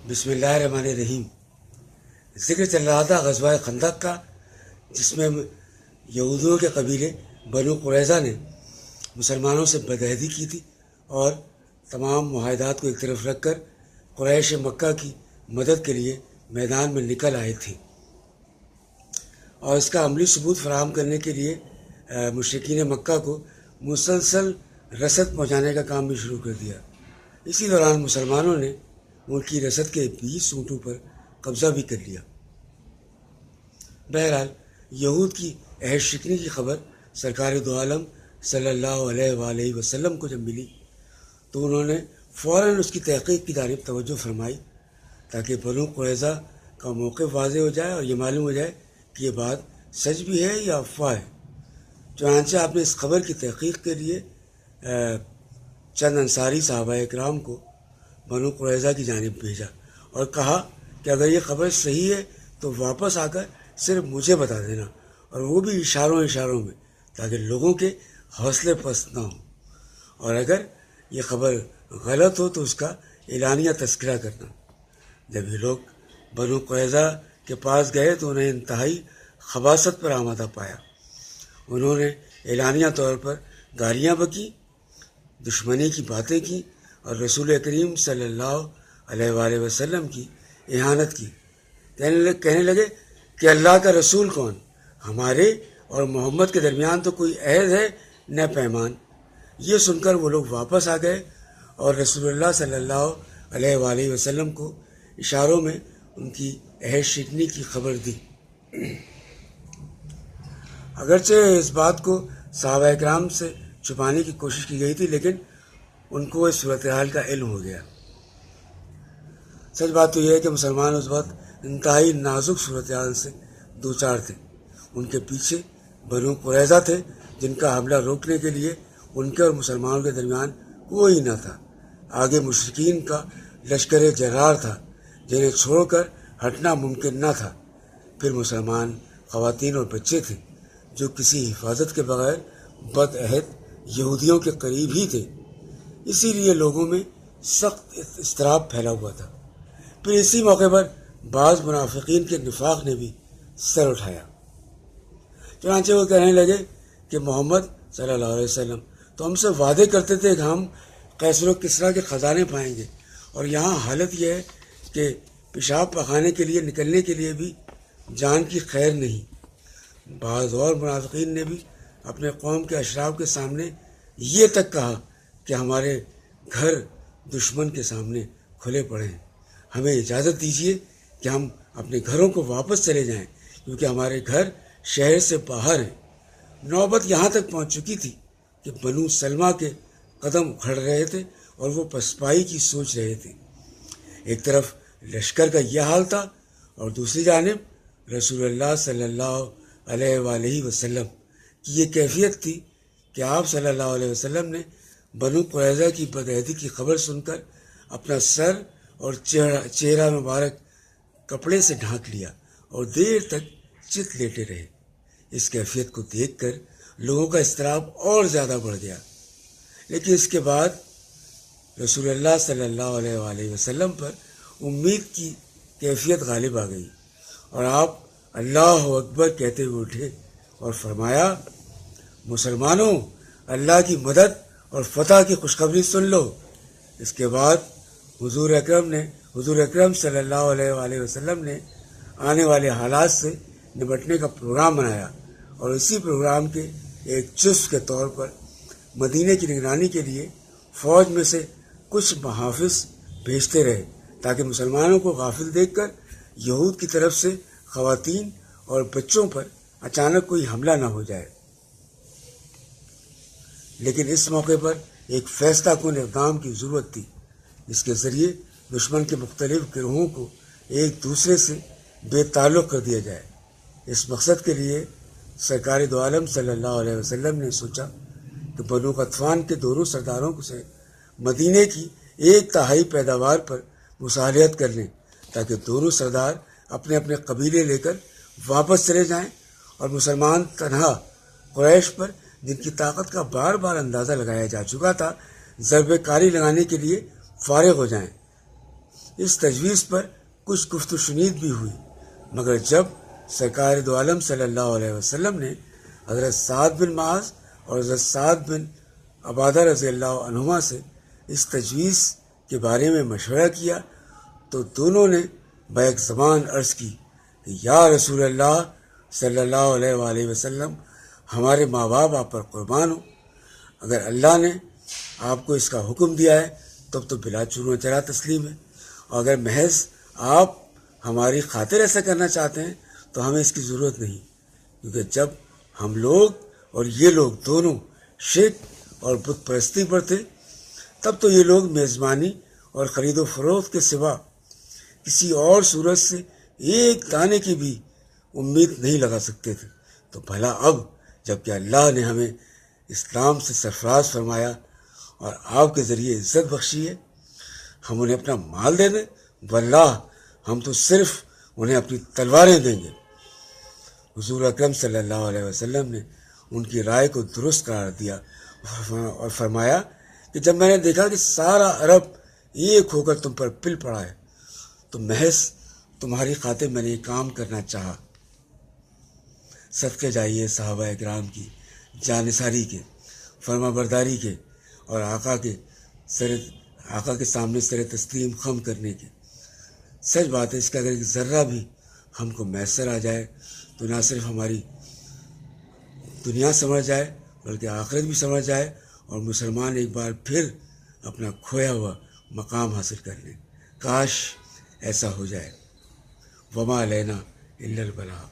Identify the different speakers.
Speaker 1: بسم اللہ الرحمن الرحیم۔ ذکر چل رہا تھا غزوہ خندق کا، جس میں یہودیوں کے قبیلے بنو قریظہ نے مسلمانوں سے بدعہدی کی تھی اور تمام معاہدات کو ایک طرف رکھ کر قریش مکہ کی مدد کے لیے میدان میں نکل آئے تھے، اور اس کا عملی ثبوت فراہم کرنے کے لیے مشرکین مکہ کو مسلسل رسد پہنچانے کا کام بھی شروع کر دیا۔ اسی دوران مسلمانوں نے ان کی رسد کے 20 اونٹوں پر قبضہ بھی کر لیا۔ بہرحال یہود کی عہد شکنی کی خبر سرکار دو عالم صلی اللہ علیہ وآلہ وسلم کو جب ملی تو انہوں نے فوراً اس کی تحقیق کی جانب توجہ فرمائی، تاکہ بنو قریظہ کا موقف واضح ہو جائے اور یہ معلوم ہو جائے کہ یہ بات سچ بھی ہے یا افواہ ہے۔ چنانچہ آپ نے اس خبر کی تحقیق کے لیے چند انصاری صحابہ اکرام کو بنو قریظہ کی جانب بھیجا اور کہا کہ اگر یہ خبر صحیح ہے تو واپس آ کر صرف مجھے بتا دینا، اور وہ بھی اشاروں میں، تاکہ لوگوں کے حوصلے پست نہ ہوں، اور اگر یہ خبر غلط ہو تو اس کا اعلانیہ تذکرہ کرنا۔ جب یہ لوگ بنو قریظہ کے پاس گئے تو انہیں انتہائی خباثت پر آمادہ پایا۔ انہوں نے اعلانیہ طور پر گالیاں بکیں، دشمنی کی باتیں کی اور رسول کریم صلی اللہ علیہ وآلہ وسلم کی اہانت کی۔ کہنے لگے کہ اللہ کا رسول کون؟ ہمارے اور محمد کے درمیان تو کوئی عہد ہے نہ پیمان۔ یہ سن کر وہ لوگ واپس آ گئے اور رسول اللہ صلی اللہ علیہ وآلہ وسلم کو اشاروں میں ان کی عہد شکنی کی خبر دی۔ اگرچہ اس بات کو صحابہ اکرام سے چھپانے کی کوشش کی گئی تھی، لیکن ان کو اس صورتحال کا علم ہو گیا۔ سچ بات تو یہ ہے کہ مسلمان اس وقت انتہائی نازک صورتحال سے دوچار تھے۔ ان کے پیچھے بنو قریظہ تھے، جن کا حملہ روکنے کے لیے ان کے اور مسلمانوں کے درمیان کوئی نہ تھا۔ آگے مشرکین کا لشکر جرار تھا، جنہیں چھوڑ کر ہٹنا ممکن نہ تھا۔ پھر مسلمان خواتین اور بچے تھے، جو کسی حفاظت کے بغیر بد عہد یہودیوں کے قریب ہی تھے۔ اسی لیے لوگوں میں سخت اضطراب پھیلا ہوا تھا۔ پھر اسی موقع پر بعض منافقین کے نفاق نے بھی سر اٹھایا۔ چنانچہ وہ کہنے لگے کہ محمد صلی اللہ علیہ وسلم تو ہم سے وعدے کرتے تھے کہ ہم قیصر و کسریٰ کے خزانے پائیں گے، اور یہاں حالت یہ ہے کہ پیشاب پخانے کے لیے نکلنے کے لیے بھی جان کی خیر نہیں۔ بعض اور منافقین نے بھی اپنے قوم کے اشراف کے سامنے یہ تک کہا کہ ہمارے گھر دشمن کے سامنے کھلے پڑے ہیں، ہمیں اجازت دیجیے کہ ہم اپنے گھروں کو واپس چلے جائیں، کیونکہ ہمارے گھر شہر سے باہر ہیں۔ نوبت یہاں تک پہنچ چکی تھی کہ بنو سلمہ کے قدم اکھڑ رہے تھے اور وہ پسپائی کی سوچ رہے تھے۔ ایک طرف لشکر کا یہ حال تھا اور دوسری جانب رسول اللہ صلی اللہ علیہ وآلہ وسلم کی یہ کیفیت تھی کہ آپ صلی اللہ علیہ وسلم نے بنو قریظہ کی بدعہدی کی خبر سن کر اپنا سر اور چہرہ مبارک کپڑے سے ڈھانک لیا اور دیر تک چت لیٹے رہے۔ اس کیفیت کو دیکھ کر لوگوں کا اضطراب اور زیادہ بڑھ گیا، لیکن اس کے بعد رسول اللہ صلی اللہ علیہ وآلہ وسلم پر امید کی کیفیت غالب آ گئی، اور آپ اللہ اکبر کہتے ہوئے اٹھے اور فرمایا، مسلمانوں، اللہ کی مدد اور فتح کی خوشخبری سن لو۔ اس کے بعد حضور اکرم صلی اللہ علیہ وآلہ وسلم نے آنے والے حالات سے نمٹنے کا پروگرام بنایا، اور اسی پروگرام کے ایک جزو کے طور پر مدینے کی نگرانی کے لیے فوج میں سے کچھ محافظ بھیجتے رہے، تاکہ مسلمانوں کو غافل دیکھ کر یہود کی طرف سے خواتین اور بچوں پر اچانک کوئی حملہ نہ ہو جائے۔ لیکن اس موقع پر ایک فیصلہ کن اقدام کی ضرورت تھی، جس کے ذریعے دشمن کے مختلف گروہوں کو ایک دوسرے سے بے تعلق کر دیا جائے۔ اس مقصد کے لیے سرکار دو عالم صلی اللہ علیہ وسلم نے سوچا کہ بنو غطفان کے دونوں سرداروں سے مدینے کی 1/3 پیداوار پر مصالحت کر لیں، تاکہ دونوں سردار اپنے اپنے قبیلے لے کر واپس چلے جائیں اور مسلمان تنہا قریش پر، جن کی طاقت کا بار بار اندازہ لگایا جا چکا تھا، ضرب کاری لگانے کے لیے فارغ ہو جائیں۔ اس تجویز پر کچھ گفت و شنید بھی ہوئی، مگر جب سرکار دو عالم صلی اللہ علیہ وسلم نے حضرت سعد بن معاذ اور حضرت سعد بن عبادہ رضی اللہ عنہما سے اس تجویز کے بارے میں مشورہ کیا تو دونوں نے بیک زبان عرض کی کہ یا رسول اللہ صلی اللہ علیہ وآلہ وسلم، ہمارے ماں باپ آپ پر قربان ہو، اگر اللہ نے آپ کو اس کا حکم دیا ہے تب تو بلا چون و چرا تسلیم ہے، اور اگر محض آپ ہماری خاطر ایسا کرنا چاہتے ہیں تو ہمیں اس کی ضرورت نہیں، کیونکہ جب ہم لوگ اور یہ لوگ دونوں شرک اور بت پرستی پر تھے تب تو یہ لوگ میزبانی اور خرید و فروخت کے سوا کسی اور صورت سے ایک دانے کی بھی امید نہیں لگا سکتے تھے، تو بھلا اب جب کہ اللہ نے ہمیں اسلام سے سرفراز فرمایا اور آپ کے ذریعے عزت بخشی ہے، ہم انہیں اپنا مال دے دیں؟ واللہ ہم تو صرف انہیں اپنی تلواریں دیں گے۔ حضور اکرم صلی اللہ علیہ وسلم نے ان کی رائے کو درست قرار دیا اور فرمایا کہ جب میں نے دیکھا کہ سارا عرب ایک ہو کر تم پر پل پڑا ہے تو محض تمہاری خاطر میں نے یہ کام کرنا چاہا۔ صدقے جائیے صحابہ اکرام کی جانثاری کے، فرما برداری کے اور آقا کے سامنے سر تسلیم خم کرنے کے۔ سچ بات ہے، اس کا اگر ایک ذرہ بھی ہم کو میسر آ جائے تو نہ صرف ہماری دنیا سمجھ جائے بلکہ آخرت بھی سمجھ جائے اور مسلمان ایک بار پھر اپنا کھویا ہوا مقام حاصل کر لیں۔ کاش ایسا ہو جائے۔ وما علینا الا البلاغ۔